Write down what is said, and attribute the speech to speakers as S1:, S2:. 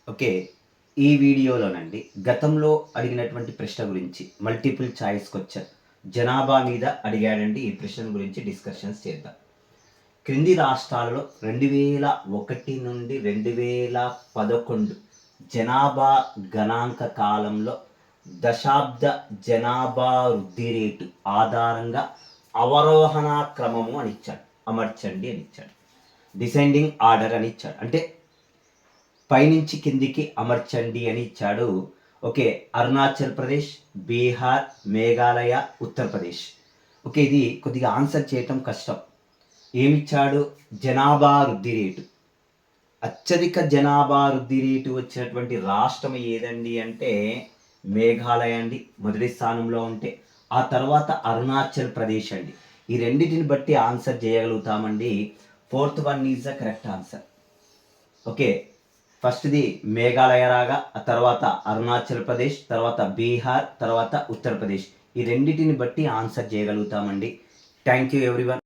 S1: Okay. ఈ వీడియోలోనండి గతంలో అడిగినటువంటి ప్రశ్న గురించి మల్టిపుల్ చాయిస్ క్వశ్చన్ జనాభా మీద అడిగాడండి. ఈ ప్రశ్న గురించి డిస్కషన్స్ చేద్దాం. క్రింది రాష్ట్రాలలో 2001 నుండి 2011 జనాభా గణాంక కాలంలో దశాబ్ద జనాభా వృద్ధి రేటు ఆధారంగా అవరోహణ క్రమము అని ఇచ్చాడు. అమర్చండి అని ఇచ్చాడు. డిసెండింగ్ ఆర్డర్ అని ఇచ్చాడు. అంటే పైనుంచి కిందికి అమర్చండి అని ఇచ్చాడు. ఓకే. అరుణాచల్ ప్రదేశ్, బీహార్, మేఘాలయ, ఉత్తరప్రదేశ్. ఓకే. ఇది కొద్దిగా ఆన్సర్ చేయటం కష్టం. ఏమిచ్చాడు? జనాభా వృద్ధి రేటు. అత్యధిక జనాభా వృద్ధి రేటు వచ్చినటువంటి రాష్ట్రం ఏదండి అంటే మేఘాలయ అండి, మొదటి స్థానంలో ఉంటే. ఆ తర్వాత అరుణాచల్ ప్రదేశ్ అండి. ఈ రెండింటిని బట్టి ఆన్సర్ చేయగలుగుతామండి. Fourth one is the correct answer. Okay. ఫస్ట్ది మేఘాలయ రాగా, ఆ తర్వాత అరుణాచల్ ప్రదేశ్, తర్వాత బీహార్, తర్వాత ఉత్తరప్రదేశ్. ఈ రెండింటిని బట్టి ఆన్సర్ చేయగలుగుతామండి. Thank you everyone.